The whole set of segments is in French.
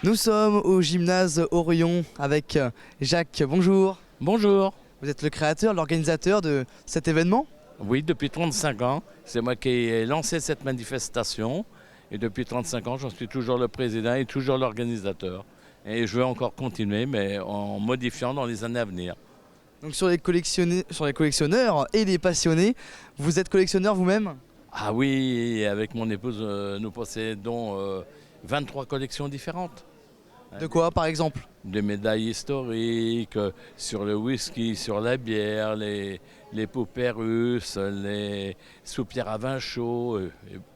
Nous sommes au gymnase Orion avec Jacques. Bonjour. Bonjour. Vous êtes le créateur, l'organisateur de cet événement? Oui, depuis 35 ans, c'est moi qui ai lancé cette manifestation. Et depuis 35 ans, j'en suis toujours le président et toujours l'organisateur. Et je vais encore continuer, mais en modifiant dans les années à venir. Donc sur les collectionneurs et les passionnés, vous êtes collectionneur vous-même? Ah oui, avec mon épouse, nous possédons 23 collections différentes. De quoi par exemple? Des médailles historiques, sur le whisky, sur la bière, les poupées russes, les soupières à vin chaud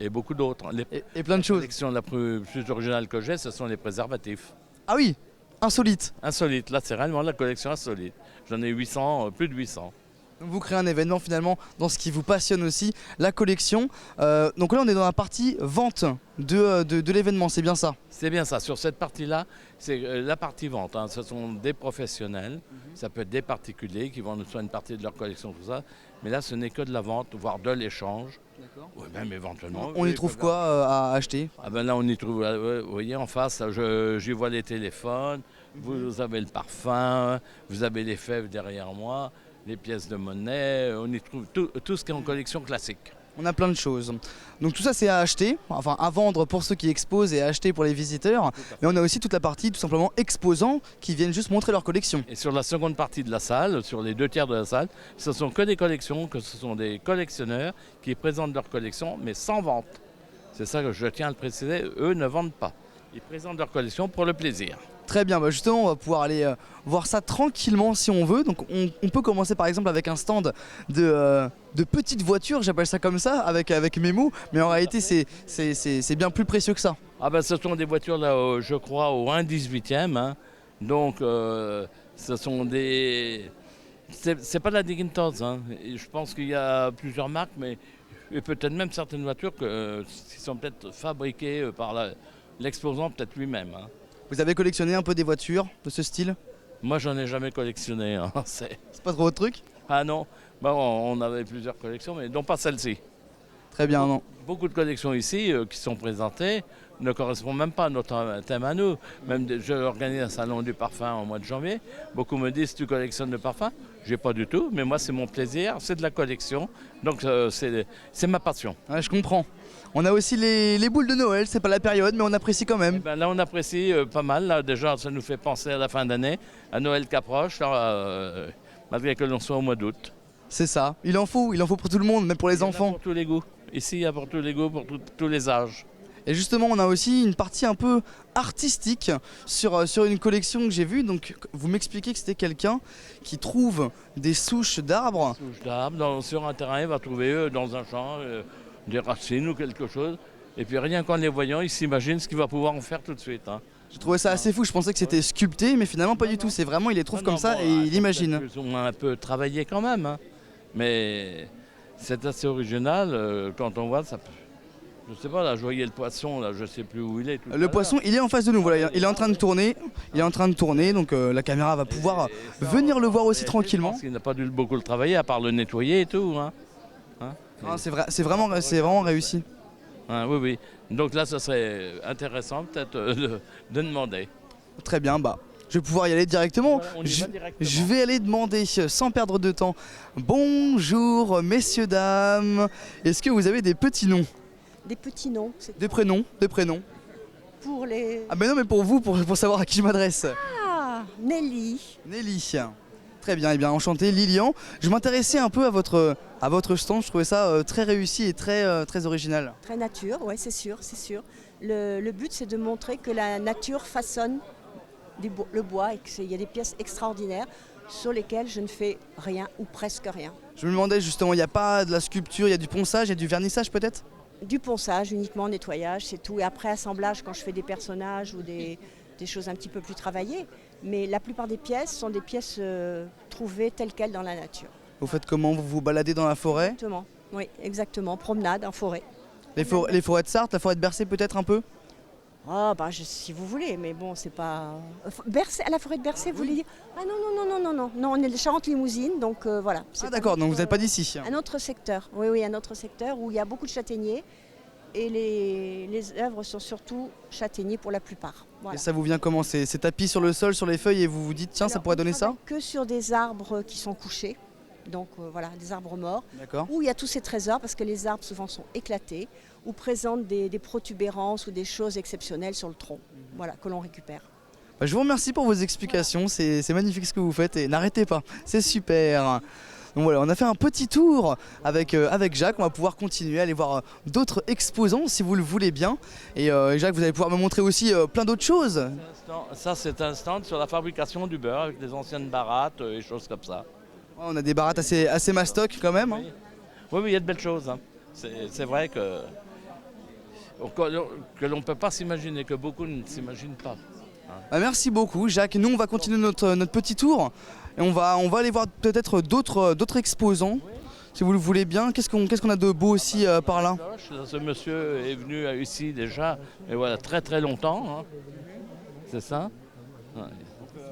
et beaucoup d'autres. Et plein de choses. La collection la plus originale que j'ai, ce sont les préservatifs. Ah oui, insolite. Insolite, là c'est réellement la collection insolite. J'en ai 800, plus de 800. Donc vous créez un événement finalement dans ce qui vous passionne aussi, la collection. Donc là on est dans la partie vente de l'événement, c'est bien ça? C'est bien ça. Sur cette partie-là, c'est la partie vente. Hein. Ce sont des professionnels, ça peut être des particuliers qui vont nous faire une partie de leur collection, tout ça. Mais là, ce n'est que de la vente, voire de l'échange. D'accord. Oui, même éventuellement. On y trouve quoi à acheter? Ah ben là, on y trouve, vous voyez, en face, j'y vois les téléphones, vous avez le parfum, vous avez les fèves derrière moi, les pièces de monnaie, on y trouve tout ce qui est en collection classique. On a plein de choses. Donc tout ça c'est à acheter, enfin à vendre pour ceux qui exposent et à acheter pour les visiteurs. Mais on a aussi toute la partie tout simplement exposants qui viennent juste montrer leur collection. Et sur la seconde partie de la salle, sur les 2 tiers de la salle, ce sont que des collections, que ce sont des collectionneurs qui présentent leur collection, mais sans vente. C'est ça que je tiens à le préciser, eux ne vendent pas. Ils présentent leur collection pour le plaisir. Très bien, bah justement on va pouvoir aller voir ça tranquillement si on veut. Donc on peut commencer par exemple avec un stand de petites voitures, j'appelle ça comme ça, avec mes mots. Mais en réalité c'est bien plus précieux que ça. Ah ben ce sont des voitures là, je crois, au 1/18e. Hein. Donc ce sont des... C'est pas de la Dickinson. Hein. Je pense qu'il y a plusieurs marques, mais et peut-être même certaines voitures qui sont peut-être fabriquées par l'exposant peut-être lui-même. Hein. Vous avez collectionné un peu des voitures de ce style? Moi, j'en ai jamais collectionné. Hein. C'est pas trop votre truc? Ah non, bon, on avait plusieurs collections, mais non pas celle-ci. Très bien, non. Beaucoup de collections ici qui sont présentées ne correspondent même pas à notre thème à nous. Même je organise un salon du parfum au mois de janvier. Beaucoup me disent, tu collectionnes le parfum? J'ai pas du tout, mais moi c'est mon plaisir, c'est de la collection. Donc c'est ma passion. Ouais, je comprends. On a aussi les boules de Noël, c'est pas la période, mais on apprécie quand même. Et ben là on apprécie pas mal. Là, déjà ça nous fait penser à la fin d'année, à Noël qui approche, malgré que l'on soit au mois d'août. C'est ça, il en faut pour tout le monde, même pour les enfants. Pour tous les goûts. Ici il y a pour tous les goûts, pour tous les âges. Et justement, on a aussi une partie un peu artistique sur une collection que j'ai vue. Donc, vous m'expliquez que c'était quelqu'un qui trouve des souches d'arbres. Souches d'arbres, sur un terrain, il va trouver dans un champ des racines ou quelque chose. Et puis rien qu'en les voyant, il s'imagine ce qu'il va pouvoir en faire tout de suite. Hein. J'ai trouvé ça assez fou, je pensais que c'était sculpté, mais finalement pas du tout. C'est vraiment, il les trouve comme ça et il imagine. Plus ou moins un peu travaillé quand même. Hein. Mais c'est assez original quand on voit ça. Je sais pas, là, je voyais le poisson, là, je sais plus où il est. Le poisson, il est en face de nous, voilà, il est en train de tourner. Il est en train de tourner, donc la caméra va pouvoir venir le voir aussi tranquillement. Il n'a pas dû beaucoup le travailler, à part le nettoyer et tout. Hein. Ah, c'est vraiment réussi. Ah, oui, oui. Donc là, ce serait intéressant peut-être de demander. Très bien, bah. Je vais pouvoir y aller directement. On y va directement. Je vais aller demander, sans perdre de temps. Bonjour, messieurs, dames. Est-ce que vous avez des petits noms? Des petits noms. Des prénoms, des prénoms. Pour les... Ah mais non, mais pour vous, pour savoir à qui je m'adresse. Ah, Nelly. Nelly. Très bien, et bien enchanté, Lilian. Je m'intéressais un peu à votre stand, je trouvais ça très réussi et très original. Très nature, oui, c'est sûr, c'est sûr. Le but, c'est de montrer que la nature façonne le bois et qu'il y a des pièces extraordinaires sur lesquelles je ne fais rien ou presque rien. Je me demandais justement, il n'y a pas de la sculpture, il y a du ponçage, il y a du vernissage peut-être? Du ponçage, uniquement nettoyage, c'est tout. Et après, assemblage quand je fais des personnages ou des choses un petit peu plus travaillées. Mais la plupart des pièces sont des pièces trouvées telles quelles dans la nature. Vous faites comment? Vous vous baladez dans la forêt? Exactement, oui, exactement. Promenade en forêt. Les forêts de Sarthe, la forêt de Bercé peut-être un peu? Ah bah si vous voulez, mais bon c'est pas... Bercé, à la forêt de Bercé, vous voulez dire? Ah non, on est de Charente-Limousine, donc voilà. Ah d'accord, donc vous n'êtes pas d'ici. Un autre secteur, oui, un autre secteur où il y a beaucoup de châtaigniers Et les œuvres sont surtout châtaigniers pour la plupart. Voilà. Et ça vous vient comment? C'est tapis sur le sol, sur les feuilles et vous vous dites tiens, ça Alors, pourrait on donner ça? travaille que sur des arbres qui sont couchés, donc voilà, des arbres morts, D'accord. où il y a tous ces trésors parce que les arbres souvent sont éclatés ou présentent des protubérances ou des choses exceptionnelles sur le tronc, voilà, que l'on récupère. Bah, je vous remercie pour vos explications, c'est magnifique ce que vous faites et n'arrêtez pas, c'est super. Donc voilà, on a fait un petit tour avec Jacques, on va pouvoir continuer à aller voir d'autres exposants si vous le voulez bien. Et Jacques, vous allez pouvoir me montrer aussi plein d'autres choses. Ça, c'est un stand sur la fabrication du beurre avec des anciennes barattes et choses comme ça. Ouais, on a des barattes assez mastoc quand même. Hein. Oui, il y a de belles choses. Hein. C'est vrai que l'on ne peut pas s'imaginer, que beaucoup ne s'imaginent pas. Bah, merci beaucoup Jacques, nous on va continuer notre petit tour et on va aller voir peut-être d'autres exposants si vous le voulez bien. Qu'est-ce qu'on a de beau aussi par là? Ce monsieur est venu ici déjà, et voilà, très très longtemps. Hein. C'est ça. Ouais.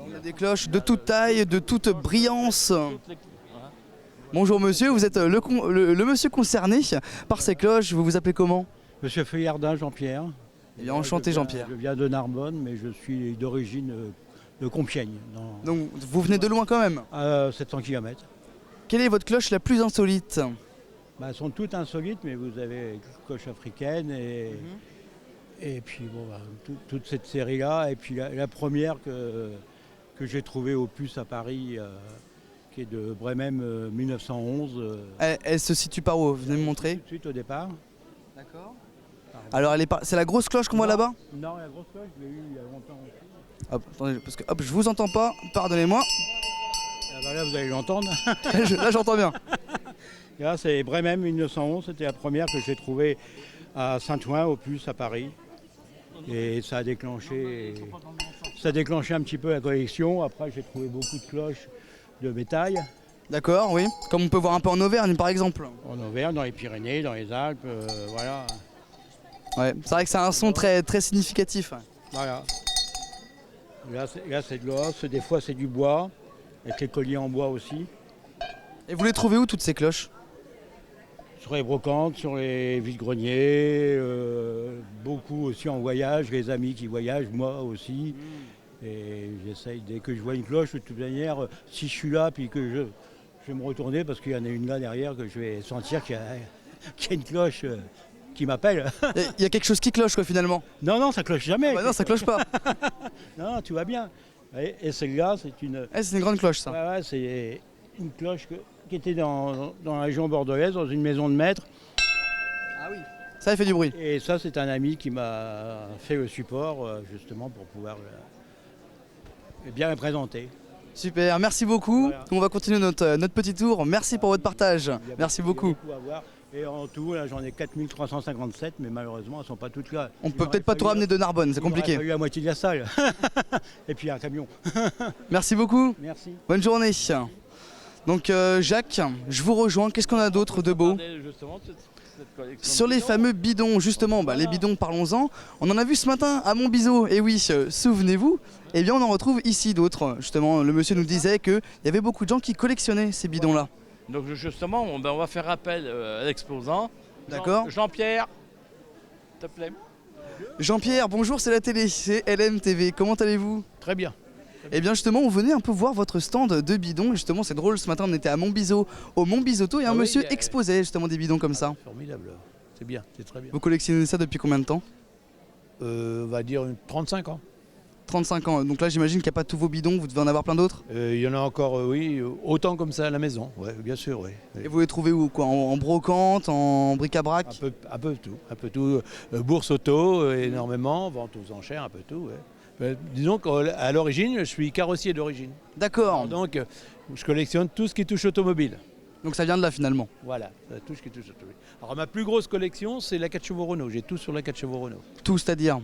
On a des cloches de toute taille, de toute brillance. Bonjour monsieur, vous êtes le monsieur concerné par ces cloches, vous vous appelez comment? Monsieur Feuillardin Jean-Pierre. Eh bien, enchanté Jean-Pierre. Je viens de Narbonne, mais je suis d'origine de Compiègne, Donc vous venez de loin quand même. à 700 km. Quelle est votre cloche la plus insolite? Elles sont toutes insolites, mais vous avez cloche africaine et puis bon, toute cette série-là. Et puis la première que j'ai trouvée au Puce à Paris, qui est de Bremen 1911. Elle se situe par où? Vous venez me montrer? Tout de suite au départ. D'accord. Alors c'est la grosse cloche qu'on voit là-bas? Non, la grosse cloche, je l'ai eue il y a longtemps. Hop, attendez, parce que hop, je vous entends pas, pardonnez-moi. Ah bah là, vous allez l'entendre. Là j'entends bien. Là, c'est Bremen 1911, c'était la première que j'ai trouvée à Saint-Ouen, au Puce, à Paris. Et ça a déclenché un petit peu la collection. Après, j'ai trouvé beaucoup de cloches de bétail. D'accord, oui. Comme on peut voir un peu en Auvergne par exemple. En Auvergne, dans les Pyrénées, dans les Alpes, voilà. Ouais, c'est vrai que c'est un son très, très significatif. Voilà. Là, c'est de l'os, des fois c'est du bois, avec les colliers en bois aussi. Et vous les trouvez où toutes ces cloches? Sur les brocantes, sur les vides-greniers, beaucoup aussi en voyage, les amis qui voyagent, moi aussi. Et j'essaye, dès que je vois une cloche, de toute manière, si je suis là, puis que je vais me retourner, parce qu'il y en a une là derrière, que je vais sentir qu'il y a une cloche qui m'appelle. Il y a quelque chose qui cloche quoi finalement? Non, ça cloche jamais. Bah non, ça cloche pas. Non, tout va bien. Et celle-là, c'est une... C'est une grande cloche ça. Ouais, c'est une cloche qui était dans la région bordelaise, dans une maison de maître. Ah oui. Ça a fait du bruit. Et ça, c'est un ami qui m'a fait le support, justement, pour pouvoir bien la présenter. Super, merci beaucoup. Voilà. On va continuer notre petit tour. Merci pour votre partage. Merci beaucoup. Il y a beaucoup à voir. Et en tout, là, j'en ai 4357, mais malheureusement, elles ne sont pas toutes là. On peut peut-être pas tout ramener de Narbonne, c'est Il m'aurait compliqué. fallu la moitié de la salle. Et puis un camion. Merci beaucoup. Merci. Bonne journée. Donc Jacques, je vous rejoins. Qu'est-ce qu'on a d'autre de beau? Sur les fameux bidons, justement, les bidons, parlons-en. On en a vu ce matin à Montbiseau. Et oui, souvenez-vous, eh bien on en retrouve ici d'autres. Justement, le monsieur nous disait qu'il y avait beaucoup de gens qui collectionnaient ces bidons-là. Donc justement, on va faire appel à l'exposant. D'accord. Jean-Pierre, s'il te plaît. Jean-Pierre, bonjour, c'est la télé, c'est LMTV. Comment allez-vous? Très bien. Eh bien justement, on venait un peu voir votre stand de bidons. Justement, c'est drôle, ce matin on était à Montbiseau, au Mont Biseauto, et un monsieur exposait justement des bidons comme ça. Formidable. C'est bien, c'est très bien. Vous collectionnez ça depuis combien de temps? On va dire 35 ans. 35 ans. Donc là, j'imagine qu'il n'y a pas tous vos bidons, vous devez en avoir plein d'autres. Il y en a encore, oui, autant comme ça à la maison. Ouais, bien sûr, oui. Et vous les trouvez où quoi, en brocante, en bric-à-brac? Un peu tout. Bourse auto, énormément, vente aux enchères, un peu tout. Ouais. Disons qu'à l'origine, je suis carrossier d'origine. D'accord. Donc, je collectionne tout ce qui touche automobile. Donc ça vient de là finalement. Voilà, tout ce qui touche automobile. Alors ma plus grosse collection, c'est la 4 chevaux Renault. J'ai tout sur la 4 chevaux Renault. Tout, c'est-à-dire?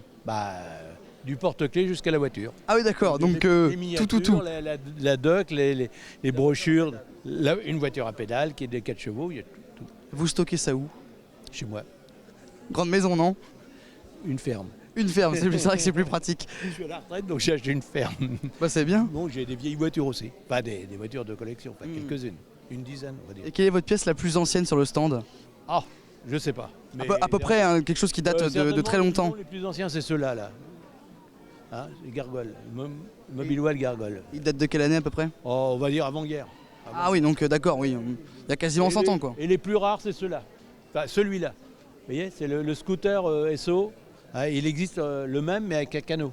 Du porte-clés jusqu'à la voiture. Ah oui, d'accord. Donc Les tout. miniatures, la doc, les brochures, une voiture à pédale qui est de 4 chevaux, il y a tout Vous stockez ça où? chez moi. Grande maison, non? Une ferme. Une ferme, c'est vrai que c'est plus pratique. Je suis à la retraite, donc j'ai acheté une ferme. C'est bien. Bon, j'ai des vieilles voitures aussi. Pas des voitures de collection, pas quelques-unes. Une dizaine, on va dire. Et quelle est votre pièce la plus ancienne sur le stand? Ah, je sais pas. Mais À peu près, hein, quelque chose qui date de certainement, très longtemps. Les plus anciens, c'est ceux-là, là. Hein, les gargoles. Mobilois, le gargole. Il date de quelle année à peu près? Oh, on va dire avant-guerre. Ah oui, donc d'accord, oui. Il y a quasiment 100 ans, quoi. Et les plus rares, c'est ceux-là. Enfin, celui-là. Vous voyez, c'est le scooter SO. Ah, il existe le même, mais avec un canot.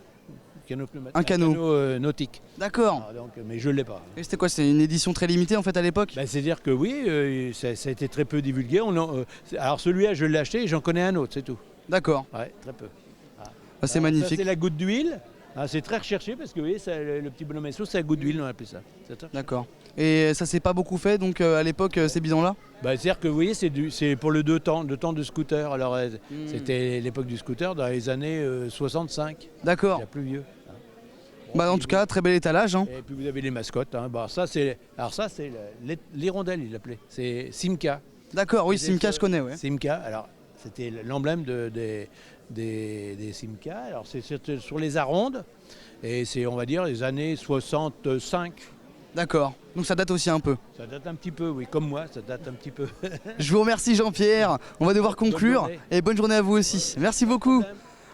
Un canot. Nautique. D'accord. Ah, donc, mais je ne l'ai pas. Et c'était quoi? C'est une édition très limitée en fait à l'époque? Ben, c'est-à-dire que oui, ça a été très peu divulgué. Alors celui-là, je l'ai acheté et j'en connais un autre, c'est tout. D'accord. Ouais, très peu. Bah, c'est Alors, magnifique. Ça, c'est la goutte d'huile. Ah, c'est très recherché parce que vous voyez, le petit bonhomme SO, c'est la goutte d'huile, on appelle ça. D'accord. Et ça s'est pas beaucoup fait donc à l'époque ces bidons-là? Bah, c'est-à-dire que vous voyez, c'est pour le temps de scooter. Alors c'était l'époque du scooter dans les années 65. D'accord. Il y a plus vieux. Bah en tout cas, très bel étalage. Hein. Et puis vous avez les mascottes. Hein. Bah, ça c'est l'hirondelle, il l'appelait. C'est Simca. D'accord, oui, C'était Simca je connais, ouais. Simca. Alors c'était l'emblème des Simca. Alors c'est sur les Arondes et c'est, on va dire, les années 65. D'accord. Donc ça date aussi un peu. Ça date un petit peu, oui, comme moi, ça date un petit peu. Je vous remercie Jean-Pierre. On va devoir conclure. journée. Et bonne journée à vous aussi. Merci beaucoup.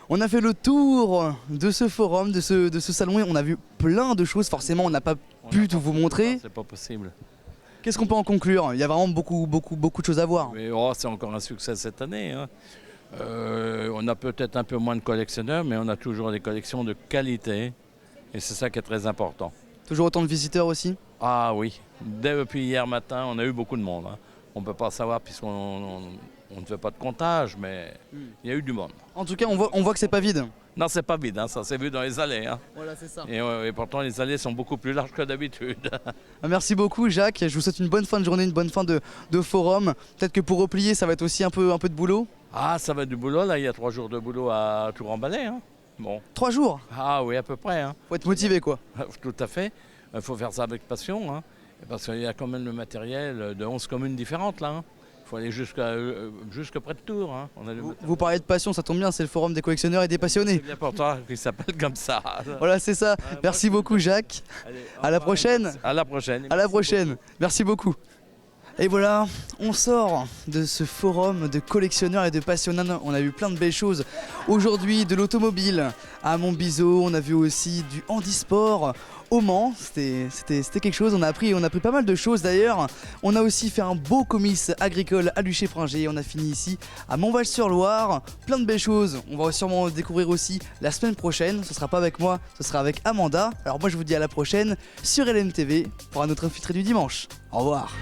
On a fait le tour de ce forum, de ce salon et on a vu plein de choses. Forcément, on n'a pas pu tout vous montrer. C'est pas possible. Qu'est-ce qu'on peut en conclure? Il y a vraiment beaucoup de choses à voir. Mais c'est encore un succès cette année, hein. On a peut-être un peu moins de collectionneurs, mais on a toujours des collections de qualité. Et c'est ça qui est très important. Toujours autant de visiteurs aussi? Ah oui, depuis hier matin, on a eu beaucoup de monde, hein. On ne peut pas savoir puisqu'on ne fait pas de comptage, mais il y a eu du monde. En tout cas, on voit que c'est pas vide. Non, c'est pas vide, hein, ça s'est vu dans les allées, hein. Voilà, c'est ça. Et pourtant, les allées sont beaucoup plus larges que d'habitude. Merci beaucoup Jacques. Je vous souhaite une bonne fin de journée, une bonne fin de forum. Peut-être que pour replier, ça va être aussi un peu de boulot. Ah, ça va être du boulot, là, il y a 3 jours de boulot à tout remballer, hein. Bon. 3 jours. Ah oui, à peu près, hein. Faut être motivé quoi. Tout à fait. Il faut faire ça avec passion, hein. Parce qu'il y a quand même le matériel de 11 communes différentes, là, hein. Il faut aller jusque près de Tours, hein. On a le matériel. Vous parlez de passion, ça tombe bien, c'est le forum des collectionneurs et des passionnés. C'est bien pour toi qu'il s'appelle comme ça. Voilà, c'est ça. Merci beaucoup Jacques. Allez, À la prochaine. À la prochaine. À la prochaine. Merci beaucoup. Et voilà, on sort de ce forum de collectionneurs et de passionnés. On a vu plein de belles choses. Aujourd'hui, de l'automobile à Montbiseau, on a vu aussi du handisport au Mans. C'était quelque chose, on a appris pas mal de choses d'ailleurs. On a aussi fait un beau comice agricole à Luché-Pringé. On a fini ici à Montval-sur-Loire. Plein de belles choses. On va sûrement découvrir aussi la semaine prochaine. Ce sera pas avec moi, ce sera avec Amanda. Alors moi je vous dis à la prochaine sur LMTV pour un autre infiltré du dimanche. Au revoir.